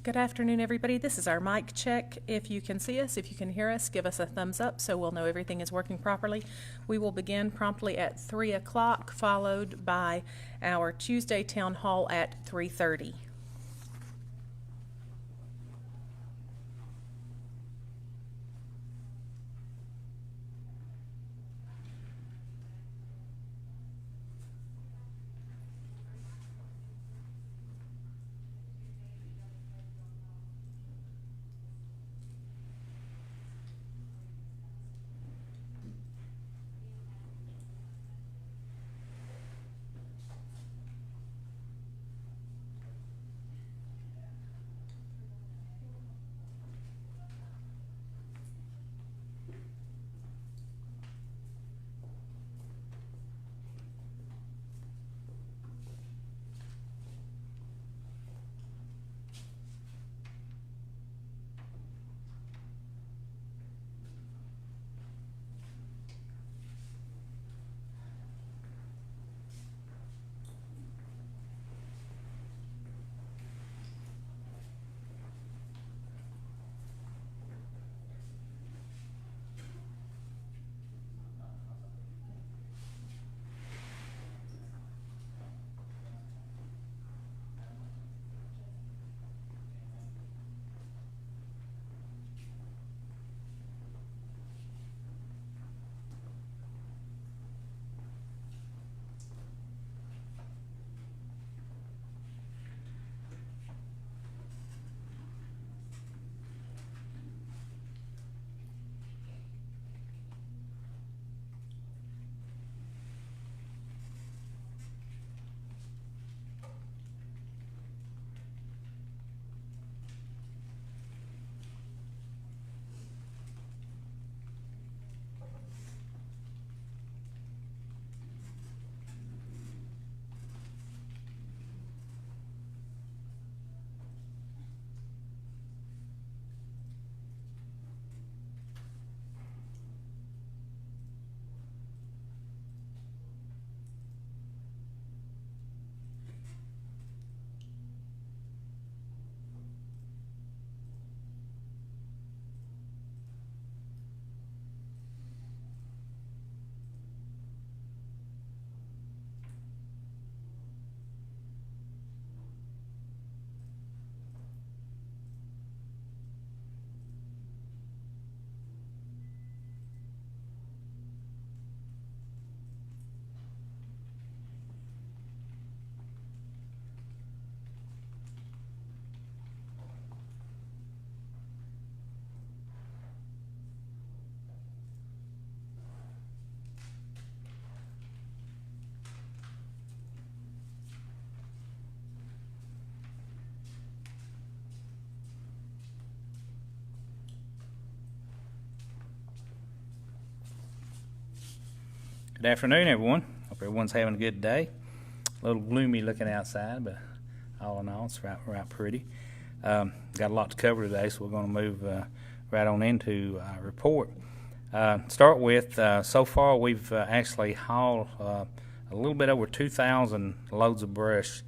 Good afternoon, everybody. This is our mic check. If you can see us, if you can hear us, give us a thumbs up so we'll know everything is working properly. We will begin promptly at 3 o'clock, followed by our Tuesday town hall at 3:30. Good afternoon, everyone. Hope everyone's having a good day. A little gloomy looking outside, but all in all, it's right pretty. Got a lot to cover today, so we're going to move right on into our report. Start with, so far we've actually hauled a little bit over 2,000 loads of brush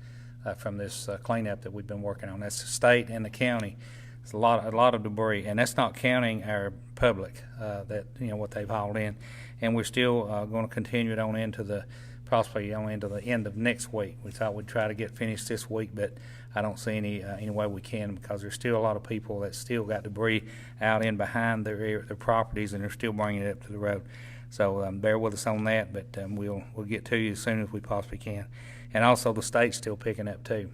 from this cleanup that we've been working on. That's the state and the county. It's a lot of debris, and that's not counting our public that what they've hauled in. And we're still going to continue it on into possibly on into the end of next week. We thought we'd try to get finished this week, but I don't see any way we can, because there's still a lot of people that still got debris out in behind their properties, and they're still bringing it up to the road. So bear with us on that, but we'll get to you as soon as we possibly can. And also the state's still picking up too.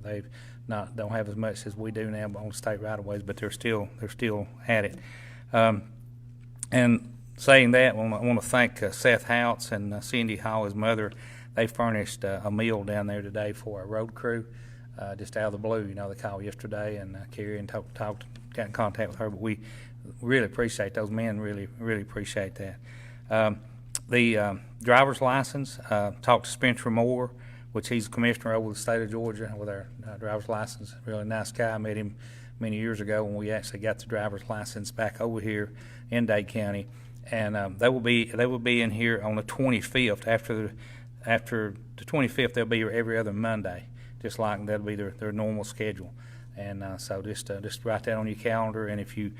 They've don't have as much as we do now on state right-of-ways, but they're still at it. And saying that, I want to thank Seth Houts and Cindy Hall, his mother. They furnished a meal down there today for our road crew, just out of the blue. They called yesterday, and Carrie and got in contact with her. But we really appreciate those men. Really appreciate that. The driver's license. Talked to Spencer Moore, which he's the commissioner over the state of Georgia with our driver's license. Really nice guy. I met him many years ago when we actually got the driver's license back over here in Dade County. And they will be in here on the 25th. After the 25th, they'll be here every other Monday, just like that'll be their normal schedule. And so just write that on your calendar, and if you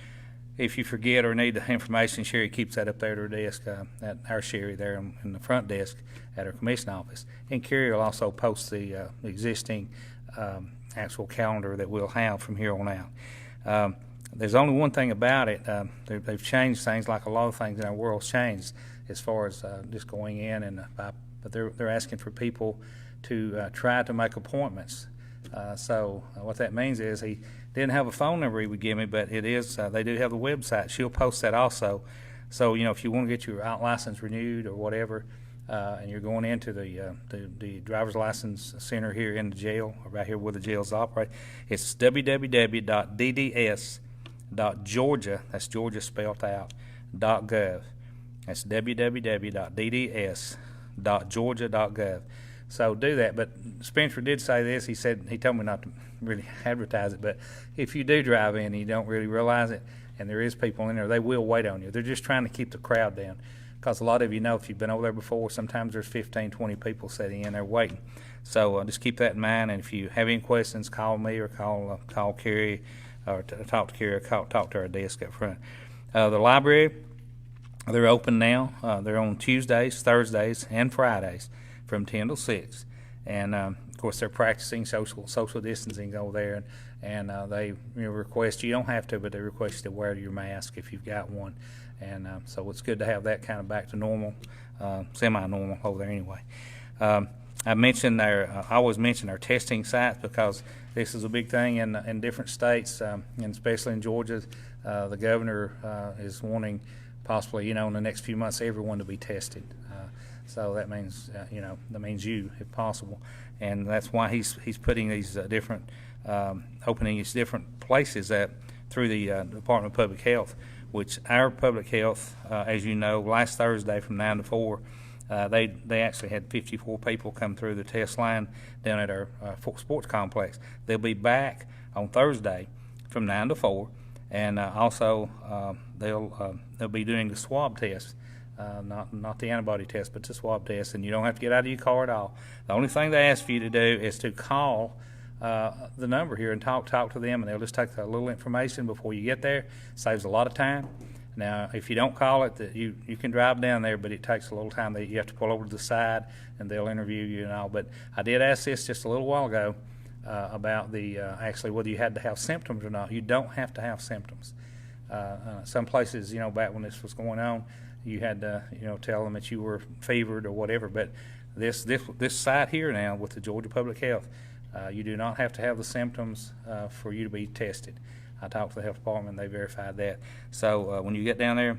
forget or need the information, Sherry keeps that up there at her desk, at our Sherry there in the front desk at our commission office. And Carrie will also post the existing actual calendar that we'll have from here on out. There's only one thing about it. They've changed things, like a lot of things in our world's changed as far as just going in, but they're asking for people to try to make appointments. So what that means is he didn't have a phone number he would give me, but it is they do have the website. She'll post that also. So if you want to get your out license renewed or whatever, and you're going into the driver's license center here in the jail, or right here where the jails operate, it's www.dds.georgia. That's Georgia spelled out. .gov. That's www.dds.georgia.gov. So do that. But Spencer did say this. He told me not to really advertise it, but if you do drive in and you don't really realize it, and there is people in there, they will wait on you. They're just trying to keep the crowd down, because a lot of you know, if you've been over there before, sometimes there's 15, 20 people sitting in there waiting. So just keep that in mind, and if you have any questions, call me or call Carrie, or talk to Carrie, or talk to our desk up front. The library, they're open now. They're on Tuesdays, Thursdays, and Fridays from 10 till 6. And, of course, they're practicing social distancing over there. And they request, you don't have to, but they request you to wear your mask if you've got one. And so it's good to have that kind of back to normal, semi-normal over there anyway. I mentioned I always mention our testing sites, because this is a big thing in different states, and especially in Georgia. The governor is wanting possibly, in the next few months, everyone to be tested. So that means, you, if possible. And that's why he's putting these different, opening these different places through the Department of Public Health, which our public health, as you know, last Thursday from 9 to 4, they actually had 54 people come through the test line down at our sports complex. They'll be back on Thursday from 9 to 4, and also they'll be doing the swab test. Not the antibody test, but the swab test, and you don't have to get out of your car at all. The only thing they ask for you to do is to call the number here and talk to them, and they'll just take a little information before you get there. Saves a lot of time. Now, if you don't call it, you can drive down there, but it takes a little time. That you have to pull over to the side, and they'll interview you and all. But I did ask this just a little while ago about the actually whether you had to have symptoms or not. You don't have to have symptoms. Some places, back when this was going on, you had to, tell them that you were fevered or whatever. But this site here now with the Georgia Public Health, you do not have to have the symptoms for you to be tested. I talked to the health department, and they verified that. So when you get down there,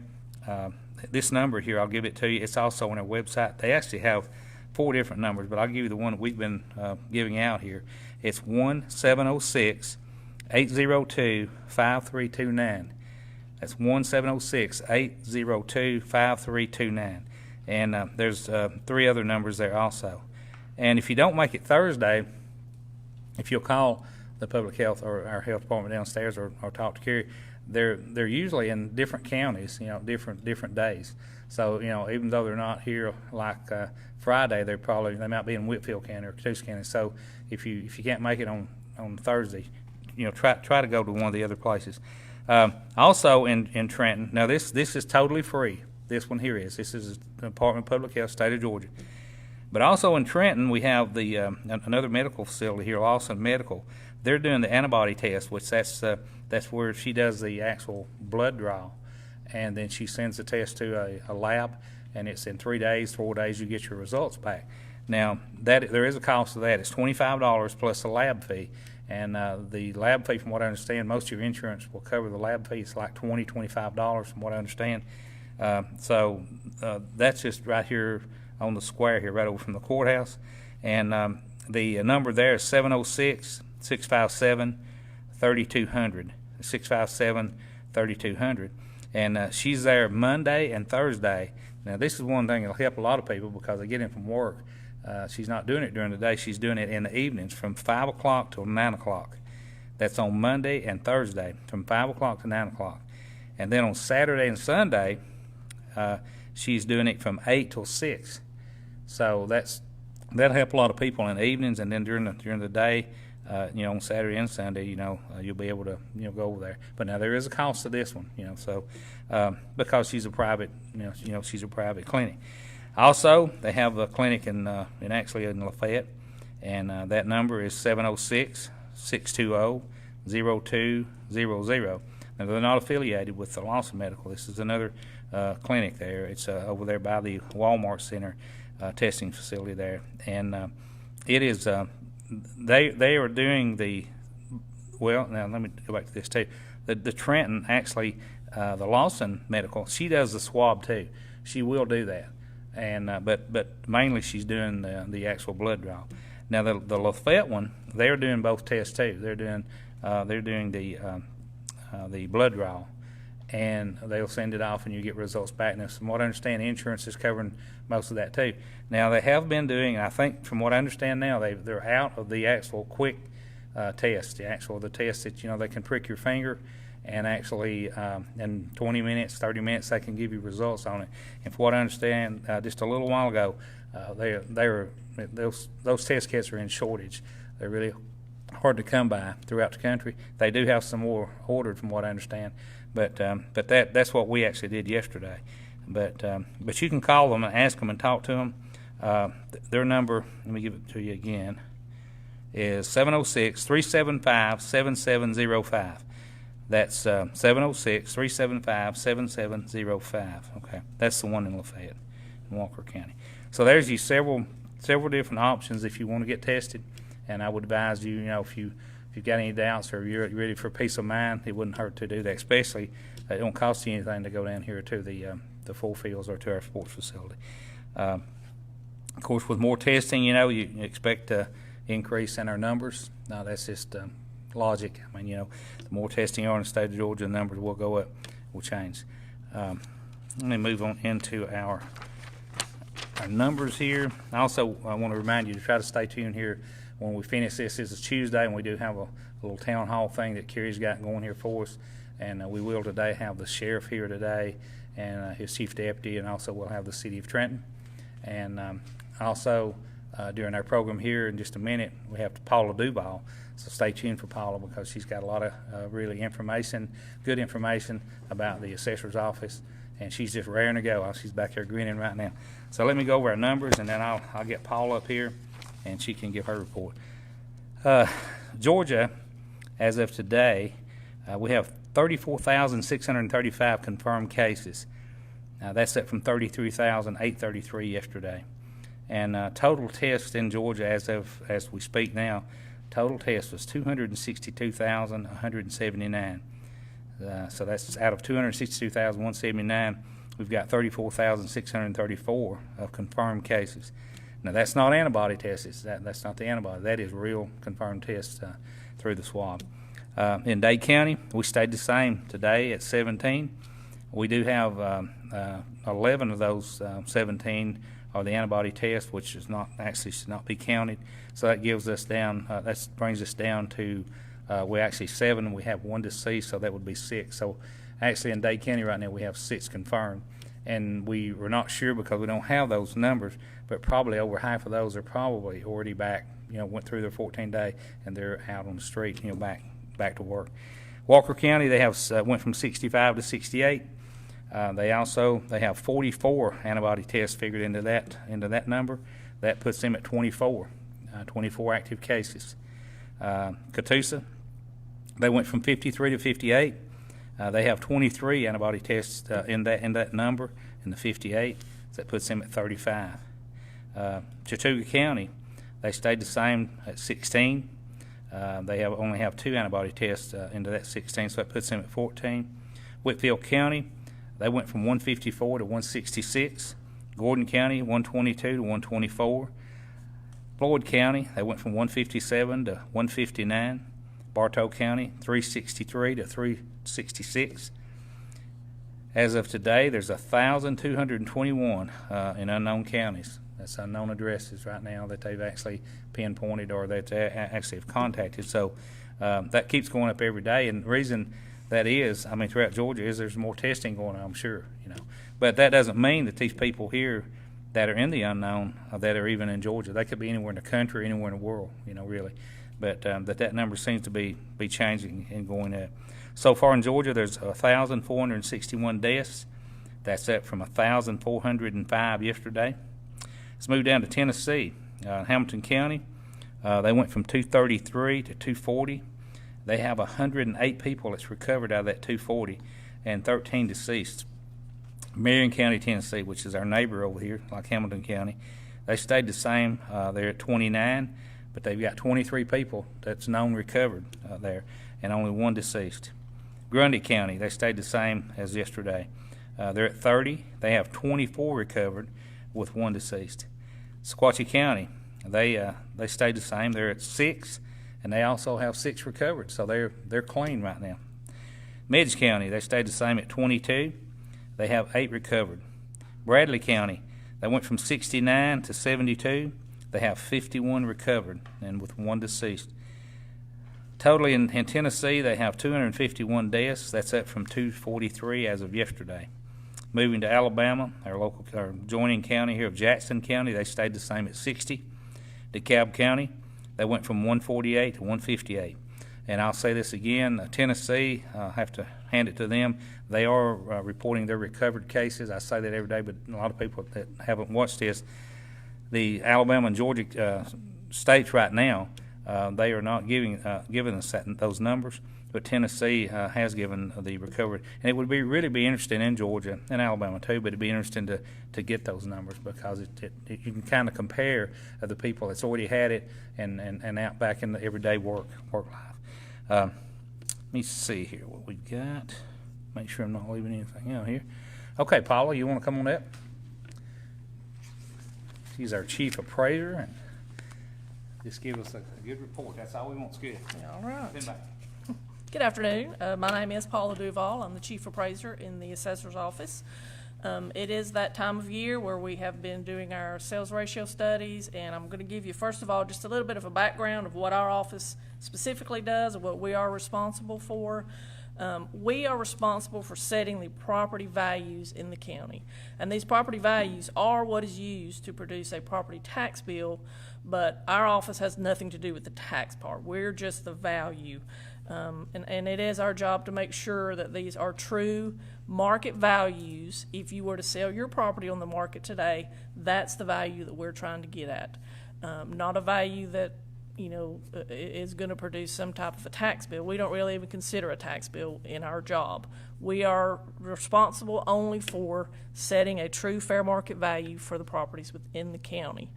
this number here, I'll give it to you. It's also on our website. They actually have 4 different numbers, but I'll give you the one that we've been giving out here. It's 1-706-802-5329. That's 1-706-802-5329. And there's 3 other numbers there also. And if you don't make it Thursday, if you'll call the public health or our health department downstairs, or talk to Carrie, they're usually in different counties, different days. So, even though they're not here like Friday, they might be in Whitfield County or Catoosa County. So if you can't make it on Thursday, try to go to one of the other places. Also in Trenton, now this is totally free. This one here is. This is the Department of Public Health, State of Georgia. But also in Trenton, we have the another medical facility here, Lawson Medical. They're doing the antibody test, which that's where she does the actual blood draw, and then she sends the test to a lab, and it's in 3 days, 4 days, you get your results back. Now, there is a cost to that. It's $25 plus a lab fee. And the lab fee, from what I understand, most of your insurance will cover the lab fee. It's like $20, $25 from what I understand. So that's just right here on the square here, right over from the courthouse. And the number there is 706-657-3200. 657-3200. And she's there Monday and Thursday. Now, this is one thing that will help a lot of people because they get in from work. She's not doing it during the day. She's doing it in the evenings from 5 o'clock till 9 o'clock. That's on Monday and Thursday from 5 o'clock to 9 o'clock. And then on Saturday and Sunday, she's doing it from 8 till 6. So that'll help a lot of people in the evenings, and then during the day, on Saturday and Sunday, you'll be able to, go over there. But now there is a cost to this one, so because she's a private, she's a private clinic. Also, they have a clinic in Lafayette, and that number is 706-620-0200. Now, they're not affiliated with the Lawson Medical. This is another clinic there. It's over there by the Walmart Center testing facility there, and it is. They are doing the well. Now let me go back to this too. The Trenton actually, the Lawson Medical, she does the swab too. She will do that, and but mainly she's doing the actual blood draw. Now the Lafayette one, they're doing both tests too. They're doing the blood draw, and they'll send it off and you get results back. Now, from what I understand, insurance is covering most of that too. Now, they have been doing, I think from what I understand now, they're out of the actual quick test, the test that, they can prick your finger and actually in 20 minutes, 30 minutes, they can give you results on it. And from what I understand, just a little while ago, those test kits are in shortage. They're really hard to come by throughout the country. They do have some more ordered, from what I understand, but that's what we actually did yesterday. But you can call them and ask them and talk to them. Their number, let me give it to you again, is 706-375-7705. That's 706-375-7705. Okay, that's the one in Lafayette, in Walker County. So there's you several different options if you want to get tested. And I would advise you, if you've got any doubts or you're ready for peace of mind, it wouldn't hurt to do that. Especially, it don't cost you anything to go down here to the full fields or to our sports facility. Of course, with more testing, you expect an increase in our numbers. Now, that's just logic. I mean, the more testing you are in the state of Georgia, the numbers will go up, will change. Let me move on into our numbers here. Also, I want to remind you to try to stay tuned here. When we finish this is a Tuesday, and we do have a little town hall thing that Kerry's got going here for us. And we will today have the sheriff here today and his chief deputy, and also we'll have the city of Trenton. And also during our program here in just a minute, we have Paula Duvall. So stay tuned for Paula because she's got a lot of really good information about the assessor's office. And she's just raring to go. She's back there grinning right now. So let me go over our numbers, and then I'll get Paula up here, and she can give her report. Georgia, as of today, we have 34,635 confirmed cases. That's up from 33,833 yesterday. And total tests in Georgia as we speak now, total tests was 262,179. So that's out of 262,179, we've got 34,634 of confirmed cases. Now, that's not antibody tests. That's not the antibody. That is real confirmed tests through the swab. In Dade County, we stayed the same today at 17. We do have 11 of those 17 are the antibody test, which is not actually should not be counted. So that gives us down. That brings us down to we actually 7. We have 1 deceased, so that would be 6. So actually, in Dade County right now, we have 6 confirmed. And we were not sure because we don't have those numbers, but probably over half of those are probably already back, went through their 14-day, and they're out on the street, back to work. Walker County, they have went from 65 to 68. They have 44 antibody tests figured into that number. That puts them at 24 active cases. Catoosa, they went from 53 to 58. They have 23 antibody tests in that number, in the 58. So that puts them at 35. Chattooga County, they stayed the same at 16. They only have 2 antibody tests into that 16, so that puts them at 14. Whitfield County, they went from 154 to 166. Gordon County, 122 to 124. Floyd County, they went from 157 to 159. Bartow County, 363 to 366. As of today, there's 1,221 in unknown counties. That's unknown addresses right now that they've actually pinpointed or that they actually have contacted. So that keeps going up every day. And the reason that is, throughout Georgia, is there's more testing going on, I'm sure. But that doesn't mean that these people here that are in the unknown that are even in Georgia. They could be anywhere in the country, anywhere in the world, really. But that number seems to be changing and going up. So far in Georgia, there's 1,461 deaths. That's up from 1,405 yesterday. Let's move down to Tennessee. Hamilton County, they went from 233 to 240. They have 108 people that's recovered out of that 240 and 13 deceased. Marion County, Tennessee, which is our neighbor over here, like Hamilton County, they stayed the same. They're at 29, but they've got 23 people that's known recovered there and only 1 deceased. Grundy County, they stayed the same as yesterday. They're at 30. They have 24 recovered with 1 deceased. Sequatchie County, they stayed the same. They're at 6, and they also have 6 recovered, so they're clean right now. Midge County, they stayed the same at 22. They have 8 recovered. Bradley County, they went from 69 to 72. They have 51 recovered and with 1 deceased. Totally in Tennessee, they have 251 deaths. That's up from 243 as of yesterday. Moving to Alabama, our joining county here of Jackson County, they stayed the same at 60. DeKalb County, they went from 148 to 158. And I'll say this again, Tennessee, I have to hand it to them. They are reporting their recovered cases. I say that every day, but a lot of people that haven't watched this, the Alabama and Georgia states right now, they are not giving us those numbers, but Tennessee has given the recovered. And it would really be interesting in Georgia and Alabama too, but it'd be interesting to get those numbers because you can kind of compare the people that's already had it and out back in the everyday work life. Let me see here what we got. Make sure I'm not leaving anything out here. Okay, Paula, you want to come on up? She's our chief appraiser, and just give us a good report. That's all we want. It's good. All right. Been back. Good afternoon. My name is Paula Duvall. I'm the chief appraiser in the assessor's office. It is that time of year where we have been doing our sales ratio studies, and I'm going to give you, first of all, just a little bit of a background of what our office specifically does and what we are responsible for. We are responsible for setting the property values in the county, and these property values are what is used to produce a property tax bill, but our office has nothing to do with the tax part. We're just the value. And it is our job to make sure that these are true market values. If you were to sell your property on the market today, that's the value that we're trying to get at. Not a value that, is going to produce some type of a tax bill. We don't really even consider a tax bill in our job. We are responsible only for setting a true fair market value for the properties within the county.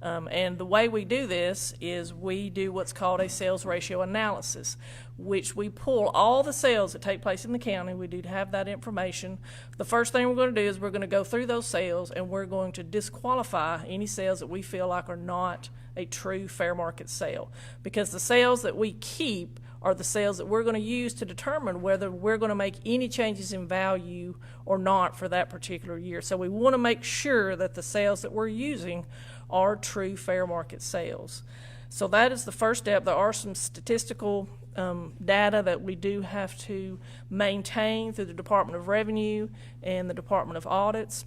And the way we do this is we do what's called a sales ratio analysis, which we pull all the sales that take place in the county. We do have that information. The first thing we're going to do is we're going to go through those sales, and we're going to disqualify any sales that we feel like are not a true fair market sale, because the sales that we keep are the sales that we're going to use to determine whether we're going to make any changes in value or not for that particular year. So we want to make sure that the sales that we're using are true fair market sales. So that is the first step. There are some statistical data that we do have to maintain through the Department of Revenue and the Department of Audits.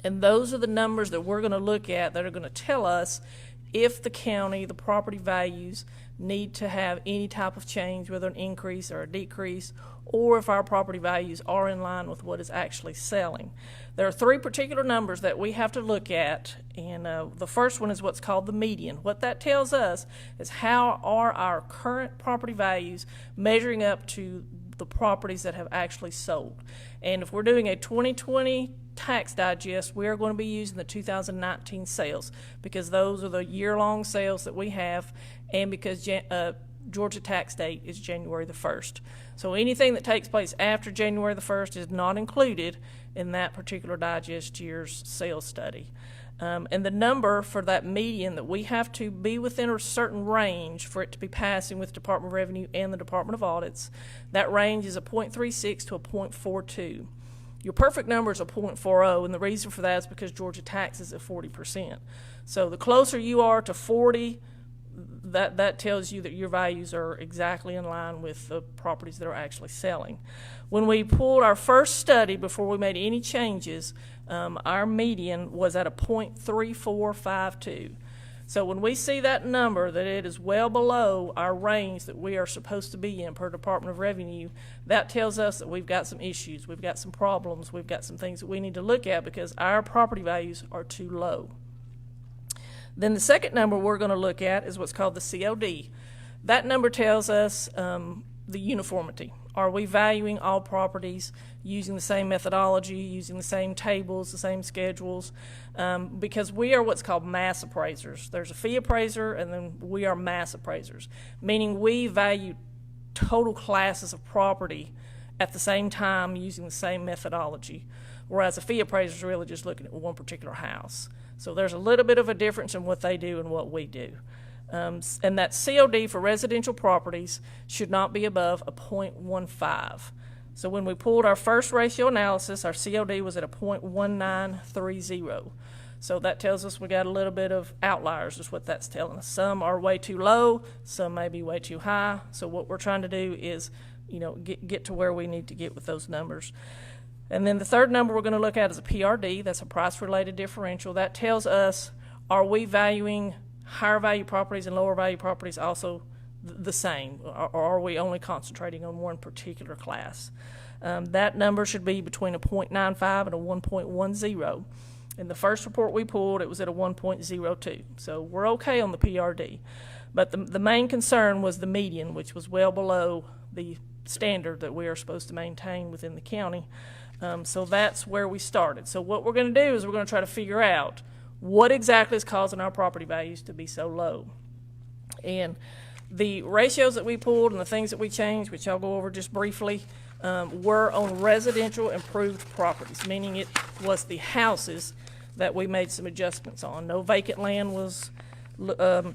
And those are the numbers that we're going to look at that are going to tell us if the county, the property values, need to have any type of change, whether an increase or a decrease, or if our property values are in line with what is actually selling. There are 3 particular numbers that we have to look at, and the first one is what's called the median. What that tells us is how are our current property values measuring up to the properties that have actually sold. And if we're doing a 2020 tax digest, we are going to be using the 2019 sales because those are the year-long sales that we have, and because Georgia tax date is January the 1st. So anything that takes place after January the 1st is not included in that particular digest year's sales study. And the number for that median that we have to be within a certain range for it to be passing with Department of Revenue and the Department of Audits, that range is a 0.36 to a 0.42. Your perfect number is a 0.40, and the reason for that is because Georgia taxes at 40%. So the closer you are to 40, that tells you that your values are exactly in line with the properties that are actually selling. When we pulled our first study before we made any changes, our median was at a 0.3452. So when we see that number, that it is well below our range that we are supposed to be in per Department of Revenue, that tells us that we've got some issues, we've got some problems, we've got some things that we need to look at because our property values are too low. Then the second number we're going to look at is what's called the COD. That number tells us the uniformity. Are we valuing all properties using the same methodology, using the same tables, the same schedules? Because we are what's called mass appraisers. There's a fee appraiser, and then we are mass appraisers, meaning we value total classes of property at the same time using the same methodology, whereas a fee appraiser is really just looking at one particular house. So there's a little bit of a difference in what they do and what we do. And that COD for residential properties should not be above a 0.15. So when we pulled our first ratio analysis, our COD was at a 0.1930. So that tells us we got a little bit of outliers is what that's telling us. Some are way too low, some may be way too high. So what we're trying to do is, get to where we need to get with those numbers. And then the third number we're going to look at is a PRD. That's a price-related differential. That tells us, are we valuing higher value properties and lower value properties also the same, or are we only concentrating on one particular class? That number should be between a 0.95 and a 1.10. In the first report we pulled, it was at a 1.02. So we're okay on the PRD. But the main concern was the median, which was well below the standard that we are supposed to maintain within the county. So that's where we started. So what we're going to do is we're going to try to figure out what exactly is causing our property values to be so low. And the ratios that we pulled and the things that we changed, which I'll go over just briefly, were on residential improved properties, meaning it was the houses that we made some adjustments on. No vacant land was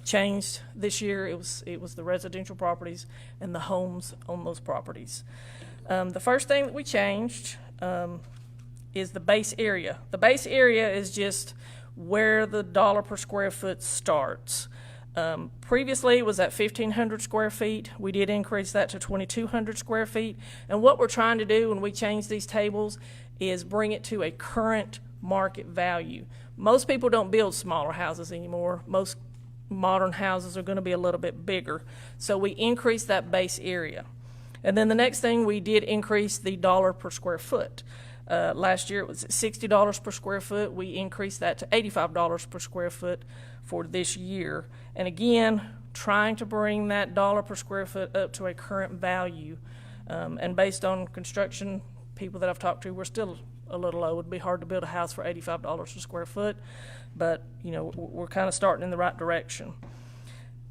changed this year. It was the residential properties and the homes on those properties. The first thing that we changed is the base area. The base area is just where the dollar per square foot starts. Previously, it was at 1,500 square feet. We did increase that to 2,200 square feet. And what we're trying to do when we change these tables is bring it to a current market value. Most people don't build smaller houses anymore. Most modern houses are going to be a little bit bigger. So we increased that base area. And then the next thing, we did increase the dollar per square foot. Last year it was at $60 per square foot. We increased that to $85 per square foot for this year. And again, trying to bring that dollar per square foot up to a current value. And based on construction people that I've talked to, we're still a little low. It would be hard to build a house for $85 a square foot, but we're kind of starting in the right direction.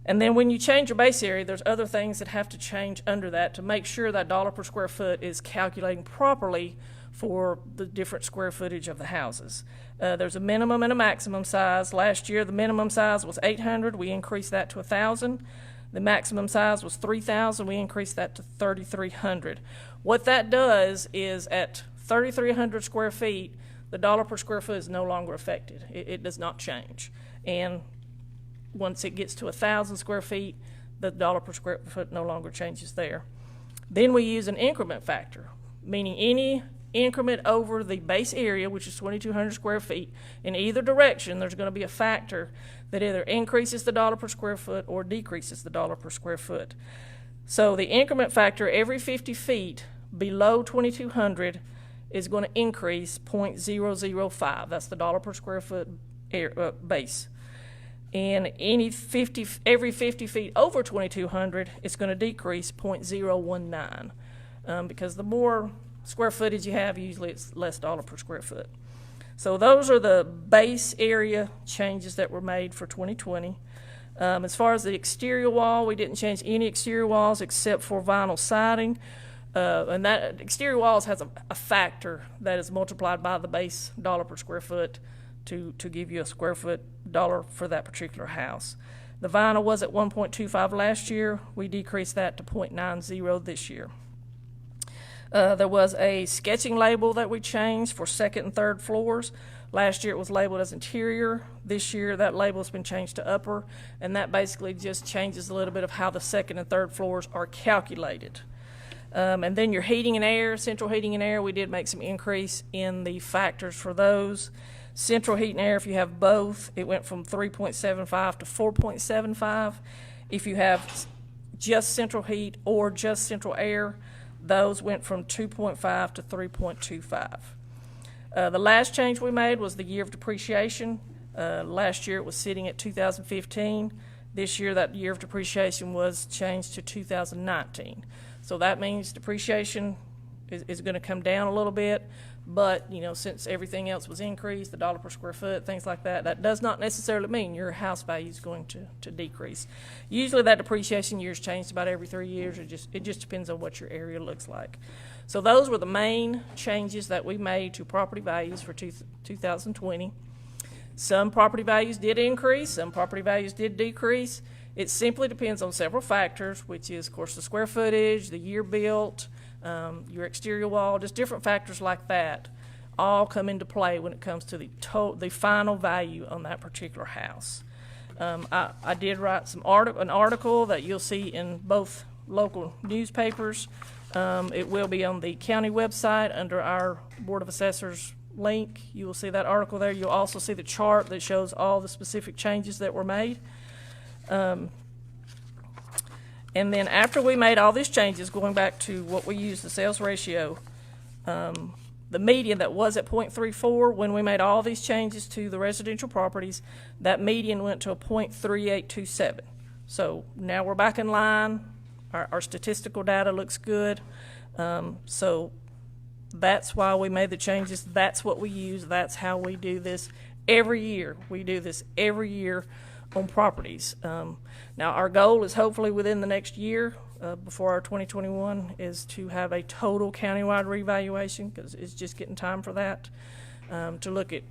And then when you change your base area, there's other things that have to change under that to make sure that dollar per square foot is calculating properly for the different square footage of the houses. There's a minimum and a maximum size. Last year, the minimum size was 800. We increased that to 1,000. The maximum size was 3,000. We increased that to 3,300. What that does is at 3,300 square feet, the dollar per square foot is no longer affected. It does not change. And once it gets to 1,000 square feet, the dollar per square foot no longer changes there. Then we use an increment factor, meaning any increment over the base area, which is 2,200 square feet, in either direction, there's going to be a factor that either increases the dollar per square foot or decreases the dollar per square foot. So the increment factor every 50 feet below 2,200 is going to increase 0.005. That's the dollar per square foot base. And every 50 feet over 2,200, it's going to decrease 0.019 because the more square footage you have, usually it's less dollar per square foot. So those are the base area changes that were made for 2020. As far as the exterior wall, we didn't change any exterior walls except for vinyl siding. And that exterior walls has a factor that is multiplied by the base dollar per square foot to give you a square foot dollar for that particular house. The vinyl was at 1.25 last year. We decreased that to 0.90 this year. There was a sketching label that we changed for second and third floors. Last year it was labeled as interior. This year that label has been changed to upper, and that basically just changes a little bit of how the second and third floors are calculated. And then your heating and air, central heating and air, we did make some increase in the factors for those. Central heat and air, if you have both, it went from 3.75 to 4.75. If you have just central heat or just central air, those went from 2.5 to 3.25. The last change we made was the year of depreciation. Last year it was sitting at 2015. This year that year of depreciation was changed to 2019. So that means depreciation is going to come down a little bit, but since everything else was increased, the dollar per square foot, things like that, that does not necessarily mean your house value is going to decrease. Usually that depreciation year is changed about every 3 years. It just depends on what your area looks like. So those were the main changes that we made to property values for 2020. Some property values did increase, some property values did decrease. It simply depends on several factors, which is, of course, the square footage, the year built, your exterior wall, just different factors like that all come into play when it comes to the final value on that particular house. I did write an article that you'll see in both local newspapers. It will be on the county website under our Board of Assessors link. You will see that article there. You'll also see the chart that shows all the specific changes that were made. And then after we made all these changes, going back to what we used, the sales ratio, the median that was at 0.34 when we made all these changes to the residential properties, that median went to a 0.3827. So now we're back in line. Our statistical data looks good. So that's why we made the changes. That's what we use. That's how we do this every year. We do this every year on properties. Now our goal is hopefully within the next year, before our 2021, is to have a total countywide revaluation, because it's just getting time for that, to look at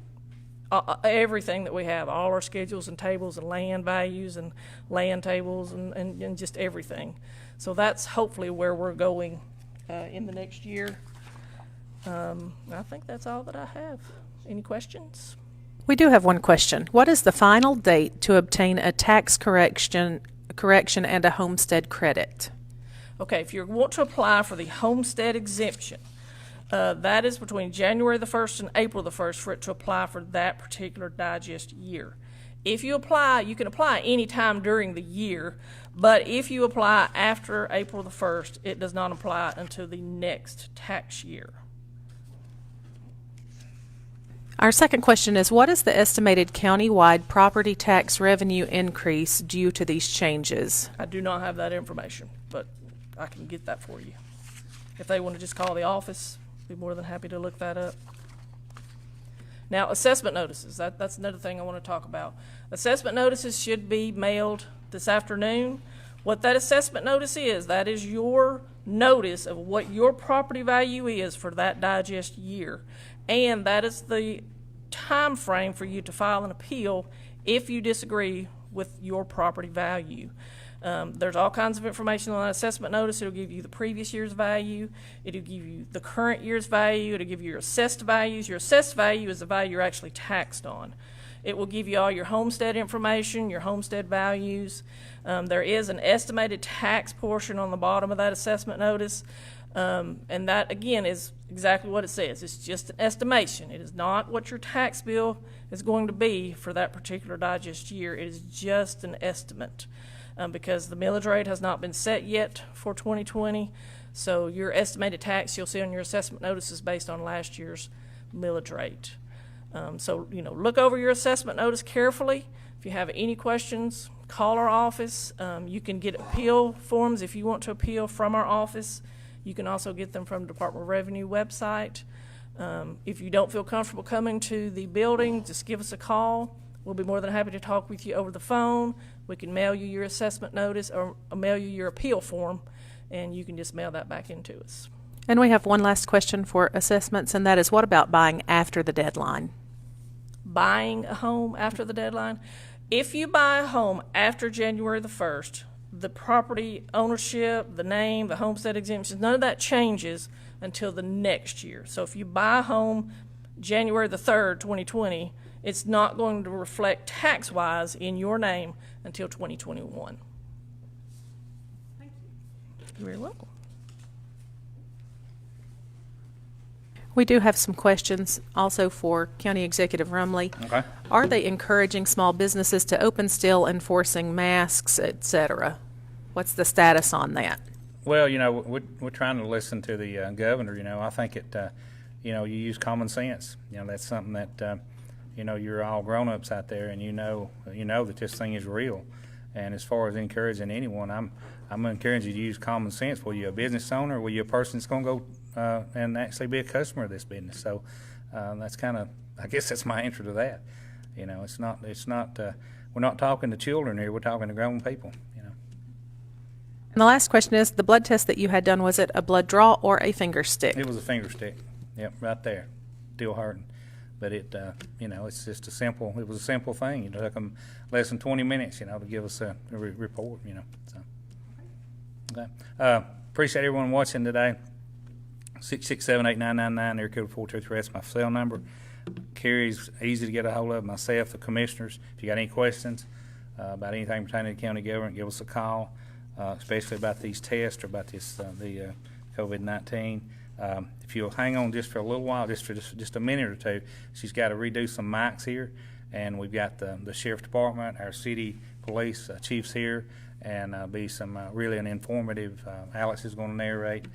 everything that we have, all our schedules and tables and land values and land tables and just everything. So that's hopefully where we're going in the next year. I think that's all that I have. Any questions? We do have one question. What is the final date to obtain a tax correction and a homestead credit? Okay, if you want to apply for the homestead exemption, that is between January the 1st and April the 1st for it to apply for that particular digest year. If you apply, you can apply any time during the year, but if you apply after April the 1st, it does not apply until the next tax year. Our second question is, what is the estimated countywide property tax revenue increase due to these changes? I do not have that information, but I can get that for you. If they want to just call the office, I'd be more than happy to look that up. Now, assessment notices, that's another thing I want to talk about. Assessment notices should be mailed this afternoon. What that assessment notice is, that is your notice of what your property value is for that digest year. And that is the time frame for you to file an appeal if you disagree with your property value. There's all kinds of information on that assessment notice. It'll give you the previous year's value. It'll give you the current year's value. It'll give you your assessed values. Your assessed value is the value you're actually taxed on. It will give you all your homestead information, your homestead values. There is an estimated tax portion on the bottom of that assessment notice. And that, again, is exactly what it says. It's just an estimation. It is not what your tax bill is going to be for that particular digest year. It is just an estimate because the millage rate has not been set yet for 2020. So your estimated tax you'll see on your assessment notice is based on last year's millage rate. So, look over your assessment notice carefully. If you have any questions, call our office. You can get appeal forms if you want to appeal from our office. You can also get them from the Department of Revenue website. If you don't feel comfortable coming to the building, just give us a call. We'll be more than happy to talk with you over the phone. We can mail you your assessment notice or mail you your appeal form, and you can just mail that back into us. And we have one last question for assessments, and that is, what about buying after the deadline? Buying a home after the deadline? If you buy a home after January the 1st, the property ownership, the name, the homestead exemptions, none of that changes until the next year. So if you buy a home January the 3rd, 2020, it's not going to reflect tax-wise in your name until 2021. Thank you. You're very welcome. We do have some questions also for County Executive Rumley. Okay. Are they encouraging small businesses to open still, enforcing masks, et cetera? What's the status on that? Well, we're trying to listen to the governor. I think you use common sense. That's something that, you're all grown-ups out there, and you know that this thing is real. And as far as encouraging anyone, I'm encouraging you to use common sense. Were you a business owner, or were you a person that's going to go and actually be a customer of this business? So that's kind of, I guess that's my answer to that. It's not. We're not talking to children here. We're talking to grown people. And the last question is, the blood test that you had done, was it a blood draw or a finger stick? It was a finger stick. Yep, right there. Still hurting. But it, it's just it was a simple thing. It took them less than 20 minutes, to give us a report, So, okay. Appreciate everyone watching today. 667-8999, area code 423. That's my cell number. Carrie's easy to get a hold of. Myself, the commissioners. If you got any questions about anything pertaining to county government, give us a call. Especially about these tests or about this the COVID-19. If you'll hang on just for a little while, just a minute or two, she's got to redo some mics here, and we've got the sheriff department, our city police chiefs here, and be some really an informative. Alex is going to narrate.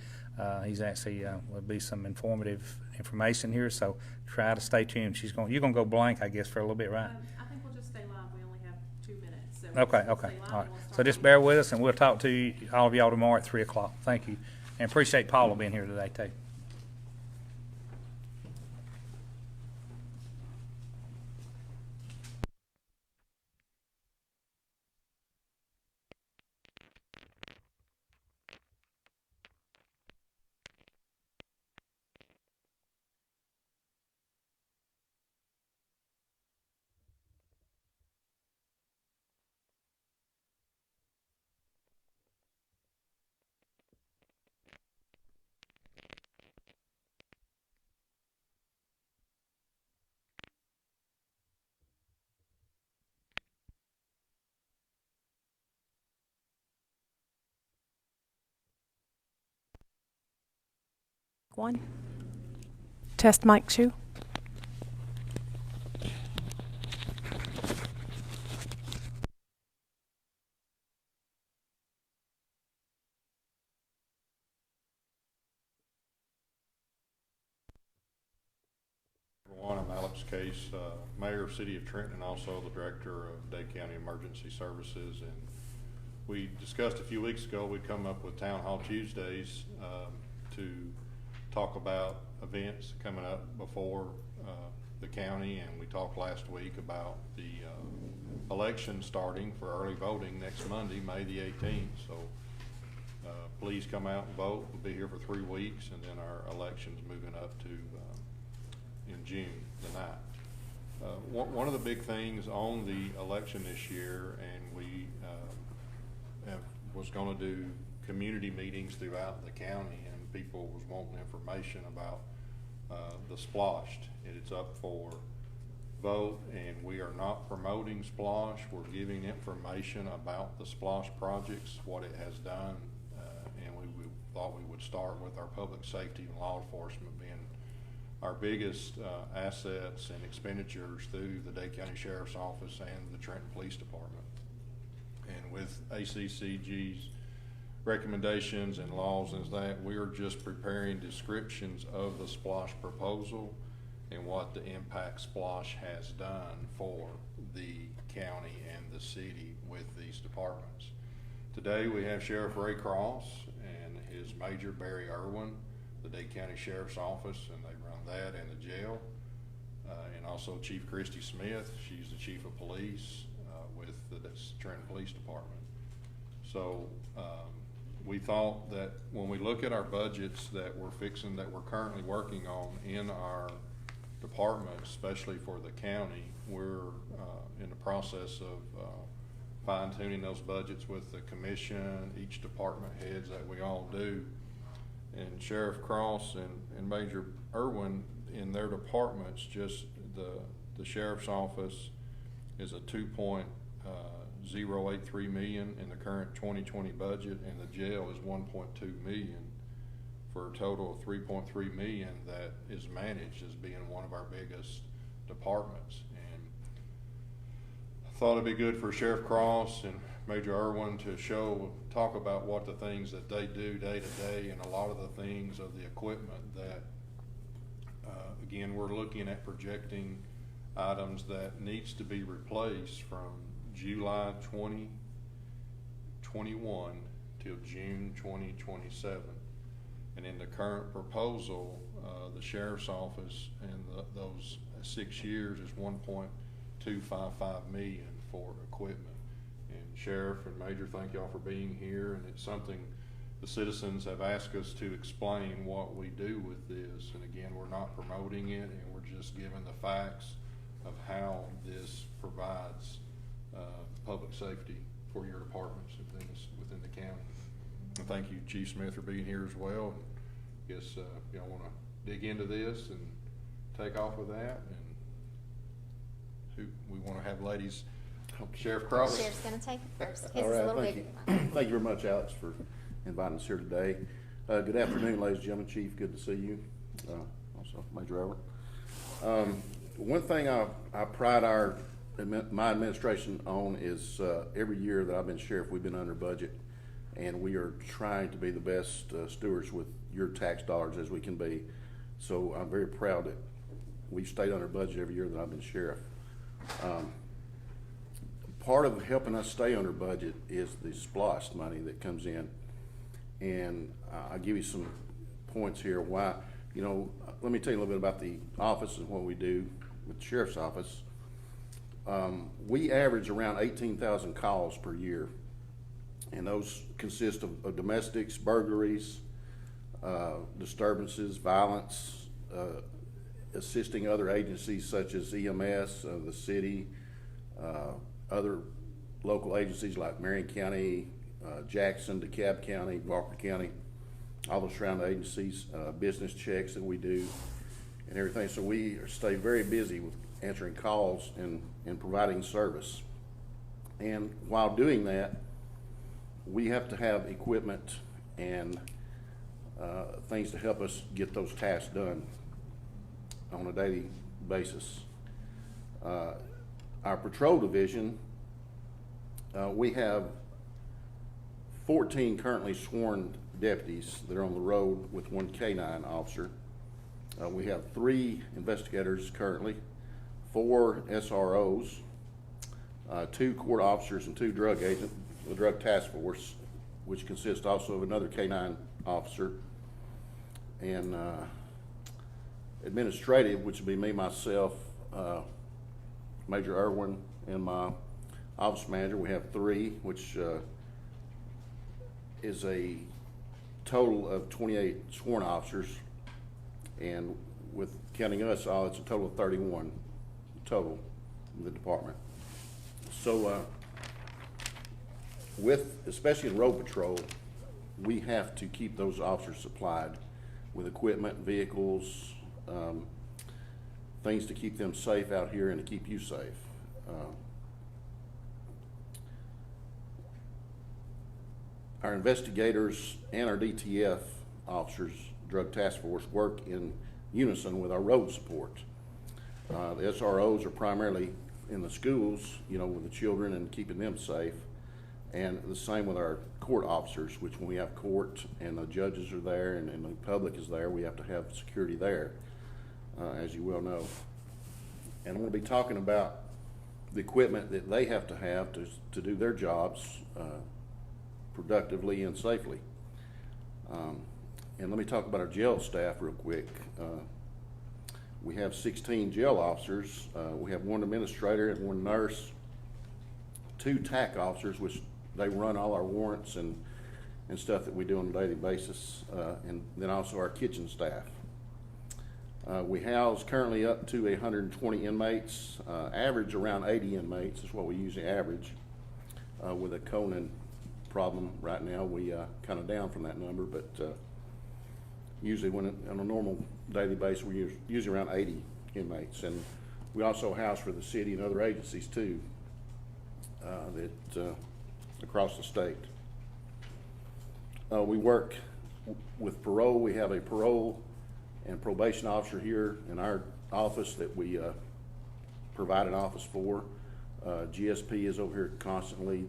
He's actually will be some informative information here, so try to stay tuned. You're going to go blank, I guess, for a little bit, right? I think we'll just stay live. We only have 2 minutes. So Okay. All right. So just bear with us, and we'll talk to all of y'all tomorrow at 3 o'clock. Thank you. And appreciate Paula being here today, too. One. Test mic, Shu. Everyone, I'm Alex Case, Mayor of City of Trenton, and also the Director of Dade County Emergency Services. And we discussed a few weeks ago we'd come up with Town Hall Tuesdays to talk about events coming up before the county, and we talked last week about the election starting for early voting next Monday, May the 18th. So please come out and vote. We'll be here for 3 weeks, and then our election's moving up to in June the 9th. One of the big things on the election this year, and we was going to do community meetings throughout the county, and people was wanting information about the Splosh. It's up for vote, and we are not promoting Splosh. We're giving information about the Splosh projects, what it has done, and we thought we would start with our public safety and law enforcement being our biggest assets and expenditures through the Dade County Sheriff's Office and the Trenton Police Department. And with ACCG's recommendations and laws and that, we are just preparing descriptions of the Splosh proposal and what the impact Splosh has done for the county and the city with these departments. Today we have Sheriff Ray Cross and his Major Barry Irwin, the Dade County Sheriff's Office, and they run that and the jail, and also Chief Christy Smith. She's the Chief of Police with the Trenton Police Department. So we thought that when we look at our budgets that we're currently working on in our departments, especially for the county, we're in the process of fine-tuning those budgets with the commission, each department heads that we all do. And Sheriff Cross and Major Irwin in their departments, just the Sheriff's Office is a $2.083 million in the current 2020 budget, and the jail is $1.2 million for a total of 3.3 million that is managed as being one of our biggest departments. And I thought it'd be good for Sheriff Cross and Major Irwin to talk about what the things that they do day to day, and a lot of the things of the equipment that, again, we're looking at projecting items that needs to be replaced from July 2021 till June 2027. And in the current proposal, the Sheriff's Office and those 6 years is 1.255 million for equipment. And Sheriff and Major, thank y'all for being here, and it's something the citizens have asked us to explain what we do with this. And again, we're not promoting it, and we're just giving the facts of how this provides public safety for your departments within the county. And thank you, Chief Smith, for being here as well. And I guess y'all want to dig into this and take off with that. And who we want to have ladies? Sheriff Cross. Sheriff's going to take it first. His All is a right, little thank bigger you. than mine. Thank you very much, Alex, for inviting us here today. Good afternoon, ladies and gentlemen. Chief, good to see you. Also, Major Irwin. One thing I pride my administration on is every year that I've been sheriff, we've been under budget, and we are trying to be the best stewards with your tax dollars as we can be. So I'm very proud that we've stayed under budget every year that I've been sheriff. Part of helping us stay under budget is the SPLOST money that comes in. And I'll give you some points here why. You know, let me tell you a little bit about the office and what we do with the Sheriff's Office. We average around 18,000 calls per year. And those consist of domestics, burglaries, disturbances, violence, assisting other agencies such as EMS, the city, other local agencies like Marion County, Jackson, DeKalb County, Walker County, all the surrounding agencies, business checks that we do and everything. So we stay very busy with answering calls and providing service. And while doing that, we have to have equipment and things to help us get those tasks done on a daily basis. Our patrol division, we have 14 currently sworn deputies that are on the road with 1 K-9 officer. We have 3 investigators currently, 4 SROs, 2 court officers, and 2 drug agents, the drug task force, which consists also of another K-9 officer, and administrative, which would be me, myself, Major Irwin, and my office manager. We have 3, which is a total of 28 sworn officers, and with counting us all, it's a total of 31 total in the department. So especially in road patrol, we have to keep those officers supplied with equipment, vehicles, things to keep them safe out here and to keep you safe. Our investigators and our DTF officers, Drug Task Force, work in unison with our road support. The SROs are primarily in the schools, you know, with the children and keeping them safe. And the same with our court officers, which when we have court and the judges are there and the public is there, we have to have security there, as you well know. And I'm going to be talking about the equipment that they have to do their jobs productively and safely. And let me talk about our jail staff real quick. We have 16 jail officers. We have 1 administrator and 1 nurse, 2 TAC officers, which they run all our warrants and stuff that we do on a daily basis, and then also our kitchen staff. We house currently up to 120 inmates, average around 80 inmates is what we usually average. With a Conan problem right now, we kind of down from that number, but usually on a normal daily basis, we're usually around 80 inmates. And we also house for the city and other agencies too, that across the state. We work With parole, we have a parole and probation officer here in our office that we provide an office for. GSP is over here constantly,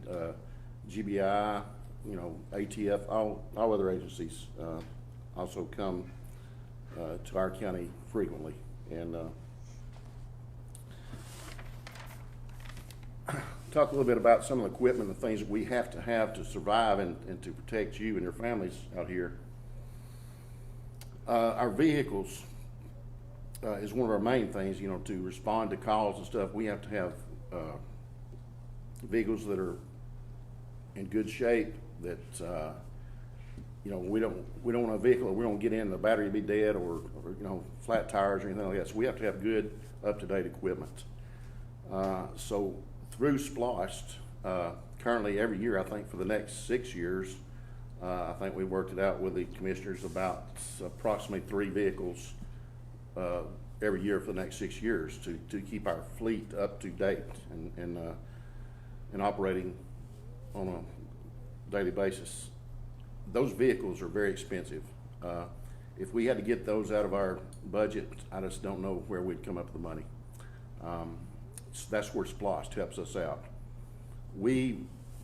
GBI, you know, ATF, all other agencies also come to our county frequently. And talk a little bit about some of the equipment and things that we have to survive and to protect you and your families out here. Our vehicles is one of our main things, you know, to respond to calls and stuff. We have to have vehicles that are in good shape, that you know, we don't want a vehicle that we don't get in, the battery be dead, or you know, flat tires or anything like that. So we have to have good, up-to-date equipment. So through Splost, currently every year, I think for the next 6 years, I think we worked it out with the commissioners about approximately 3 vehicles every year for the next 6 years to keep our fleet up to date and operating on a daily basis. Those vehicles are very expensive. If we had to get those out of our budget, I just don't know where we'd come up with the money. That's where Splost helps us out. We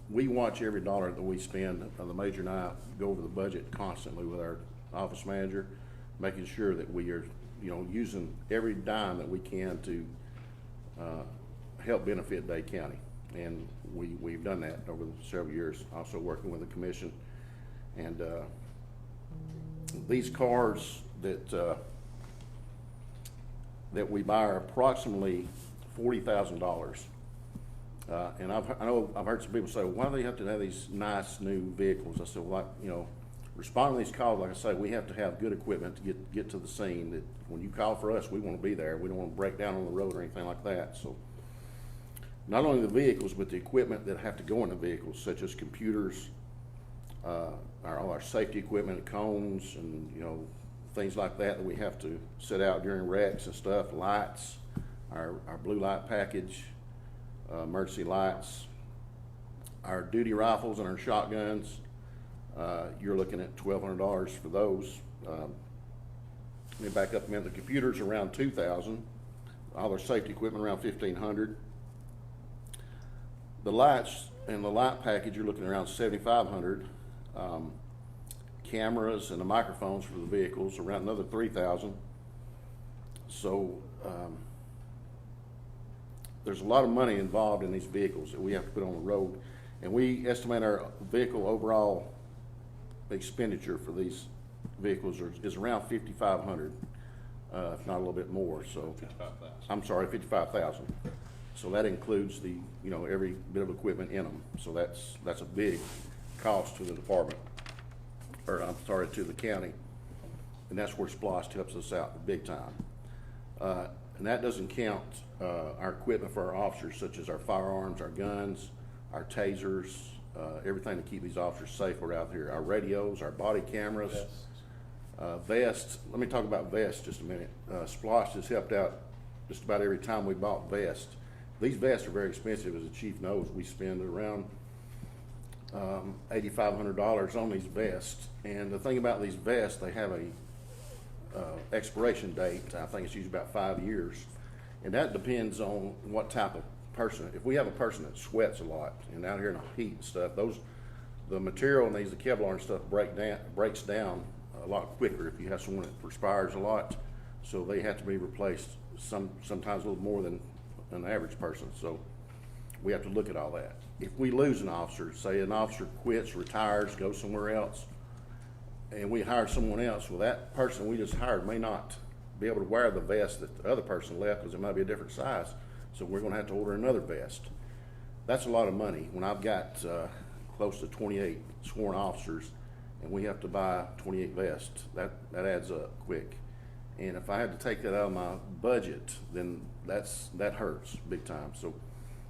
watch every dollar that we spend. The major and I go over the budget constantly with our office manager, making sure that we are, you know, using every dime that we can to help benefit Dade County. And we've done that over several years, also working with the commission. And these cars that we buy are approximately $40,000. And I know I've heard some people say, well, why do they have to have these nice new vehicles? I said, well, like, you know, responding to these calls, like I say, we have to have good equipment to get to the scene. That when you call for us, we want to be there. We don't want to break down on the road or anything like that. So not only the vehicles, but the equipment that have to go in the vehicles, such as computers, all our safety equipment, cones, and you know, things like that we have to set out during wrecks and stuff. Lights, our blue light package, emergency lights, our duty rifles and our shotguns. You're looking at $1,200 for those. Let me back up a minute. The computers around $2,000. All their safety equipment around $1,500. The lights and the light package, you're looking around $7,500. Cameras and the microphones for the vehicles around another $3,000. So there's a lot of money involved in these vehicles that we have to put on the road, and we estimate our vehicle overall expenditure for these vehicles is around $5,500, if not a little bit more. So 55,000. I'm sorry, $55,000. So that includes the, you know, every bit of equipment in them. So that's a big cost to the department, or I'm sorry, to the county, and that's where Splost helps us out big time. And that doesn't count our equipment for our officers, such as our firearms, our guns, our tasers, everything to keep these officers safe. We're out here. Our radios, our body cameras, vests. Let me talk about vests just a minute. Splost has helped out just about every time we bought vests. These vests are very expensive, as the chief knows. We spend around $8,500 on these vests. And the thing about these vests, they have a expiration date. I think it's usually about 5 years. And that depends on what type of person. If we have a person that sweats a lot and out here in the heat and stuff, the material in these, the Kevlar and stuff, breaks down a lot quicker if you have someone that perspires a lot. So they have to be replaced sometimes a little more than an average person. So we have to look at all that. If we lose an officer, say an officer quits, retires, goes somewhere else, and we hire someone else, well, that person we just hired may not be able to wear the vest that the other person left because it might be a different size. So we're going to have to order another vest. That's a lot of money. When I've got close to 28 sworn officers and we have to buy 28 vests, that adds up quick. And if I had to take that out of my budget, then that hurts big time. So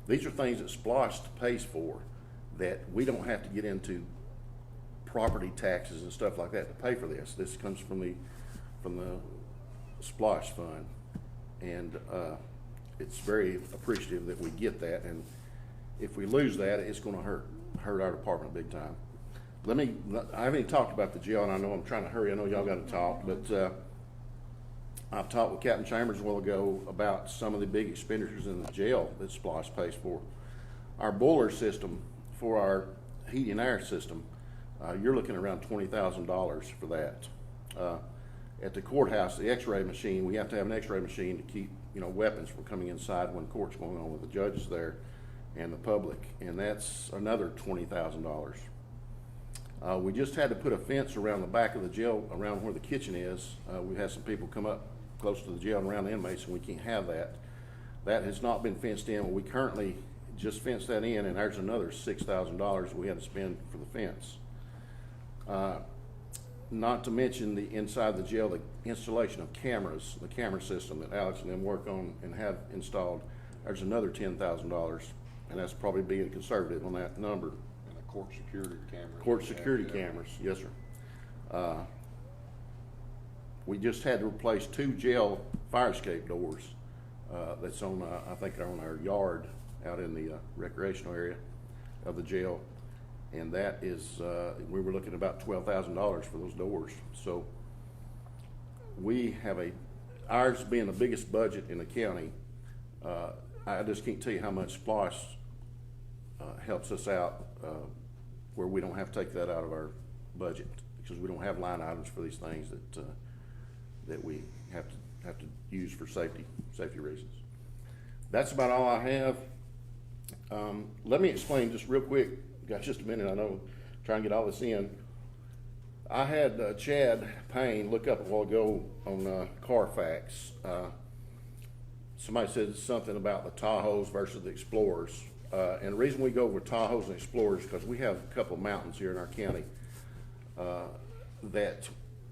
these are things that Splost pays for that we don't have to get into property taxes and stuff like that to pay for this. This comes from the Splost fund, and it's very appreciative that we get that. And if we lose that, it's going to hurt our department big time. I haven't even talked about the jail, and I know I'm trying to hurry. I know y'all got to talk, but I've talked with Captain Chambers a while ago about some of the big expenditures in the jail that SPLOST pays for. Our boiler system for our heat and air system, you're looking around $20,000 for that. At the courthouse, the x-ray machine, we have to have an x-ray machine to keep, weapons from coming inside when court's going on with the judges there and the public, and that's another $20,000. We just had to put a fence around the back of the jail, around where the kitchen is. We had some people come up close to the jail and around the inmates, and we can't have that. That has not been fenced in. We currently just fenced that in, and there's another $6,000 we had to spend for the fence. Not to mention the inside the jail, the installation of cameras, the camera system that Alex and them work on and have installed. There's another $10,000, and that's probably being conservative on that number. And the court security cameras. Court security cameras, yes, sir. We just had to replace 2 jail fire escape doors. That's on, I think, on our yard out in the recreational area of the jail. And that is, we were looking at about $12,000 for those doors. So we have ours being the biggest budget in the county, I just can't tell you how much SPLOST helps us out where we don't have to take that out of our budget because we don't have line items for these things that we have to use for safety reasons. That's about all I have. Let me explain just real quick. Got just a minute, I know, trying to get all this in. I had Chad Payne look up a while ago on Carfax. Somebody said something about the Tahoes versus the Explorers. And the reason we go with Tahoes and Explorers is because we have a couple of mountains here in our county that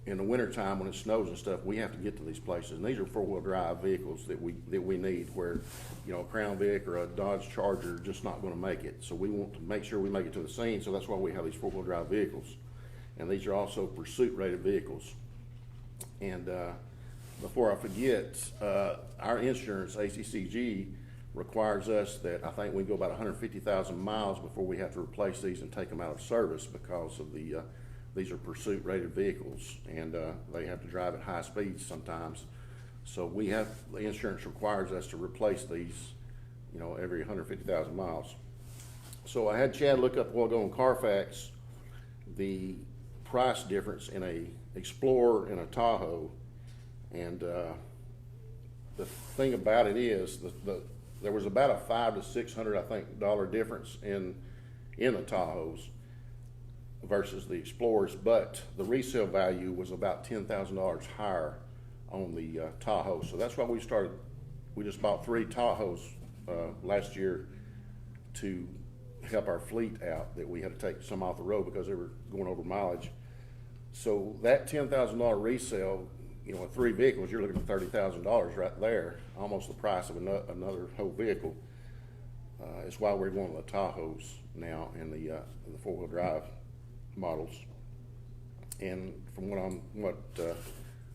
in the wintertime when it snows and stuff, we have to get to these places. And these are four-wheel drive vehicles that we need where, a Crown Vic or a Dodge Charger are just not going to make it. So we want to make sure we make it to the scene, so that's why we have these four-wheel drive vehicles. And these are also pursuit-rated vehicles. And before I forget, our insurance, ACCG, requires us that I think we go about 150,000 miles before we have to replace these and take them out of service because of these are pursuit-rated vehicles, and they have to drive at high speeds sometimes. So the insurance requires us to replace these, every 150,000 miles. So I had Chad look up a while ago on Carfax the price difference in a Explorer and a Tahoe, and the thing about it is there was about a $500 to $600, I think, difference in the Tahoes versus the Explorers, but the resale value was about $10,000 higher on the Tahoe. So that's why we just bought 3 Tahoes last year to help our fleet out that we had to take some off the road because they were going over mileage. So that $10,000 resale, with 3 vehicles, you're looking at $30,000 right there, almost the price of another whole vehicle. It's why we're going to the Tahoes now in the four-wheel drive models. And from what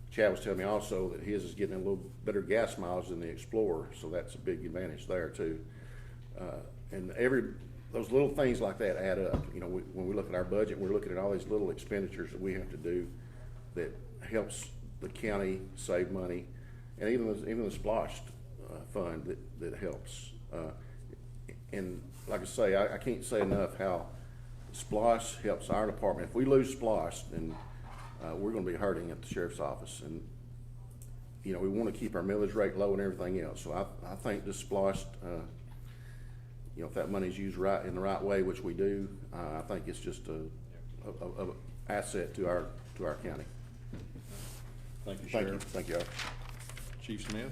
Chad was telling me also, that his is getting a little better gas mileage than the Explorer, so that's a big advantage there too. And those little things like that add up. When we look at our budget, we're looking at all these little expenditures that we have to do that helps the county save money, and even the SPLOST fund that helps. And like I say, I can't say enough how SPLOST helps our department. If we lose SPLOST, then we're going to be hurting at the sheriff's office. And we want to keep our millage rate low and everything else. So I think this SPLOST, if that money's used right in the right way, which we do, I think it's just a asset to our county. Thank you, Sheriff. Thank you. Chief Smith?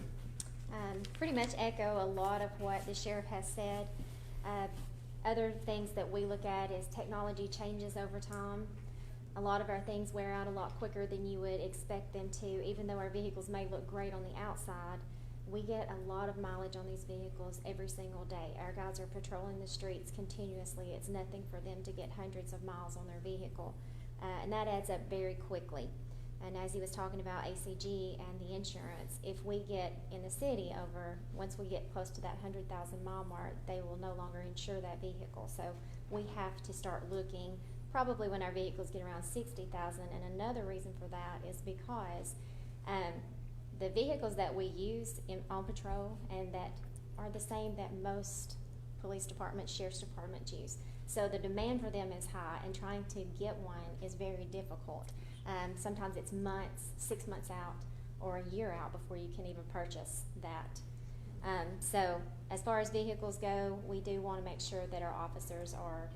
Pretty much echo a lot of what the sheriff has said. Other things that we look at is technology changes over time. A lot of our things wear out a lot quicker than you would expect them to. Even though our vehicles may look great on the outside, we get a lot of mileage on these vehicles every single day. Our guys are patrolling the streets continuously. It's nothing for them to get hundreds of miles on their vehicle, and that adds up very quickly. And as he was talking about ACG and the insurance, if we get in the city once we get close to that 100,000 mile mark, they will no longer insure that vehicle. So we have to start looking probably when our vehicles get around 60,000. And another reason for that is because the vehicles that we use on patrol and that are the same that most police departments, sheriff's departments use. So the demand for them is high, and trying to get one is very difficult. Sometimes it's months, 6 months out, or a year out before you can even purchase that. So as far as vehicles go, we do want to make sure that our officers are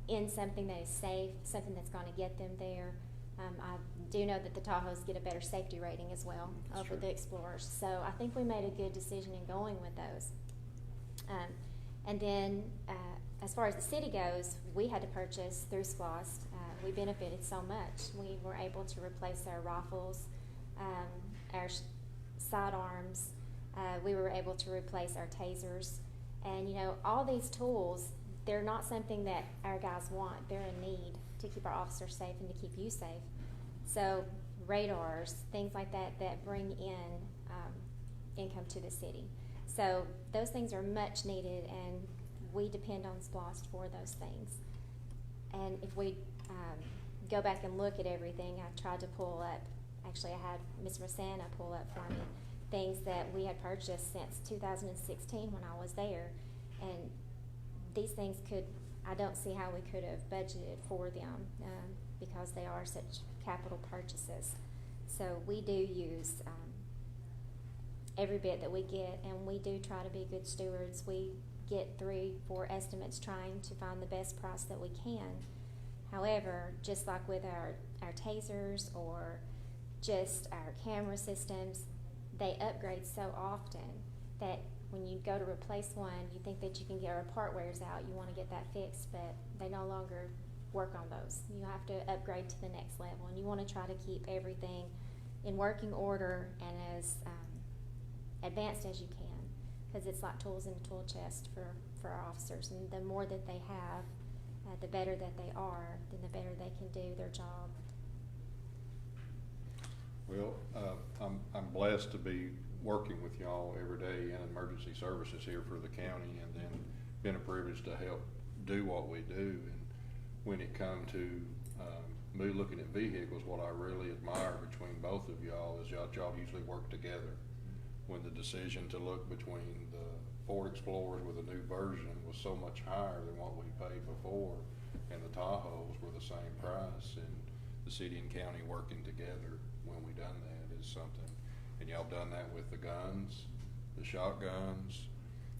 in something that is safe, something that's going to get them there. I do know that the Tahoes get a better safety rating as well over the Explorers. So I think we made a good decision in going with those. And then as far as the city goes, we had to purchase through SPLOST. We benefited so much. We were able to replace our rifles, our sidearms. We were able to replace our tasers. And, you know, all these tools, they're not something that our guys want. They're a need to keep our officers safe and to keep you safe. So radars, things like that, that bring in income to the city. So those things are much needed, and we depend on SPLOST for those things. And if we go back and look at everything, I tried to pull up, actually I had Ms. Rosanna pull up for me, things that we had purchased since 2016 when I was there. And these things I don't see how we could have budgeted for them because they are such capital purchases. So we do use every bit that we get, and we do try to be good stewards. We get 3-4 estimates trying to find the best price that we can. However, just like with our tasers or just our camera systems, they upgrade so often that when you go to replace one, you think that you can get, or a part wears out, you want to get that fixed, but they no longer work on those. You have to upgrade to the next level, and you want to try to keep everything in working order and as advanced as you can, because it's like tools in a tool chest for our officers, and the more that they have, the better that they are, then the better they can do their job. Well, I'm blessed to be working with y'all every day in emergency services here for the county, and then been a privilege to help do what we do. And when it comes to me looking at vehicles, what I really admire between both of y'all is y'all usually work together. When the decision to look between the Ford Explorers with a new version was so much higher than what we paid before, and the Tahoes were the same price, and the city and county working together when we done that is something. And y'all done that with the guns, the shotguns,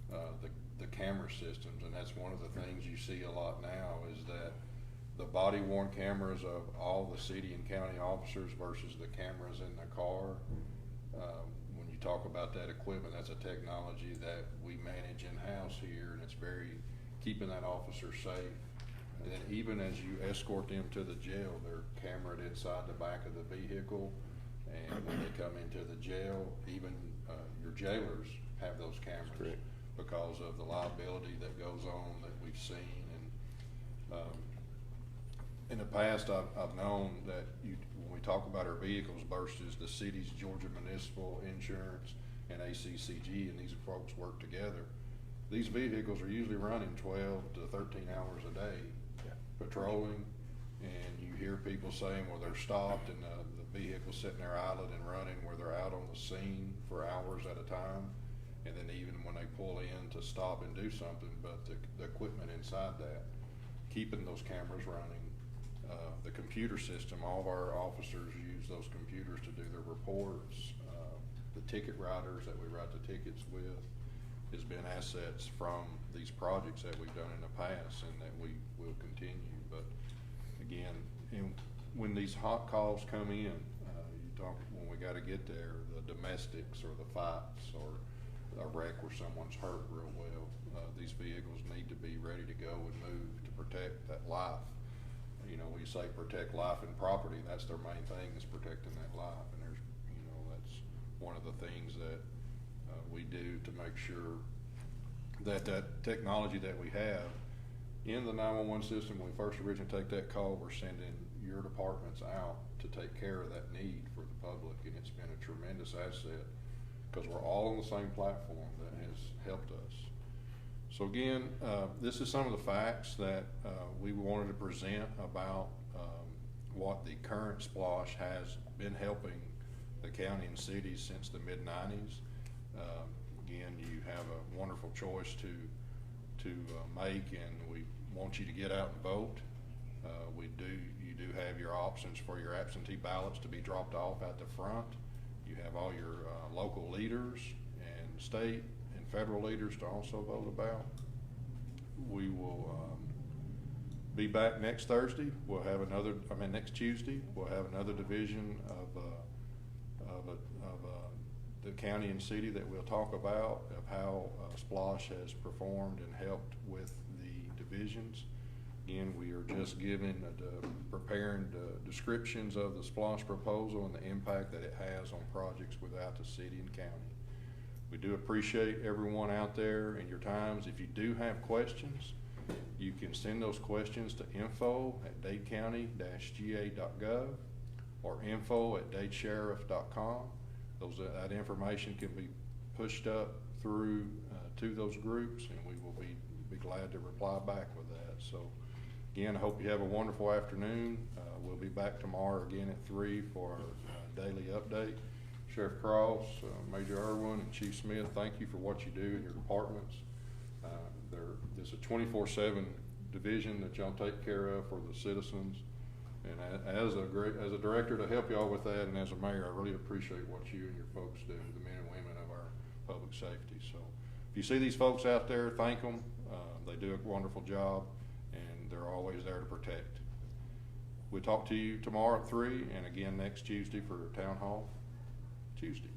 the camera systems, and that's one of the things you see a lot now is that the body worn cameras of all the city and county officers versus the cameras in the car. When you talk about that equipment, that's a technology that we manage in-house here, and it's very keeping that officer safe. And then even as you escort them to the jail, they're cameraed inside the back of the vehicle. And when they come into the jail, even your jailers have those cameras because of the liability that goes on that we've seen. And in the past, I've known that when we talk about our vehicles versus the city's Georgia Municipal Insurance and ACCG, and these folks work together, these vehicles are usually running 12 to 13 hours a day patrolling. And you hear people saying, well, they're stopped and the vehicle's sitting there idling and running, where they're out on the scene for hours at a time. And then even when they pull in to stop and do something, but the equipment inside that, keeping those cameras running, the computer system, all of our officers use those computers to do their reports. The ticket writers that we write the tickets with has been assets from these projects that we've done in the past and that we will continue. But again, when these hot calls come in, when we got to get there, the domestics or the fights or a wreck where someone's hurt real well, these vehicles need to be ready to go and move to protect that life. You know, we say protect life and property, and that's their main thing, is protecting that life. And there's, you know, that's one of the things that we do to make sure that that technology that we have in the 911 system, when we first originally take that call, we're sending your departments out to take care of that need for the public, and it's been a tremendous asset because we're all on the same platform that has helped us. So again, this is some of the facts that we wanted to present about what the current splosh has been helping the county and cities since the mid-90s. Again, you have a wonderful choice to make, and we want you to get out and vote. You do have your options for your absentee ballots to be dropped off at the front. You have all your local leaders and state and federal leaders to also vote about. We will be back next Thursday. We'll have next Tuesday, we'll have another division of the county and city that we'll talk about, of how Splosh has performed and helped with the divisions. Again, we are just preparing the descriptions of the Splosh proposal and the impact that it has on projects without the city and county. We do appreciate everyone out there and your times. If you do have questions, you can send those questions to info@dadecounty-ga.gov or info@dadesheriff.com. That information can be pushed up through to those groups, and we will be glad to reply back with that. So again, I hope you have a wonderful afternoon. We'll be back tomorrow again at 3 for our daily update. Sheriff Cross, Major Irwin, and Chief Smith, thank you for what you do in your departments. There's a 24/7 division that y'all take care of for the citizens. And as a director to help y'all with that, and as a mayor, I really appreciate what you and your folks do, the men and women of our public safety. So if you see these folks out there, thank them. They do a wonderful job, and they're always there to protect. We'll talk to you tomorrow at 3, and again next Tuesday for Town Hall Tuesday.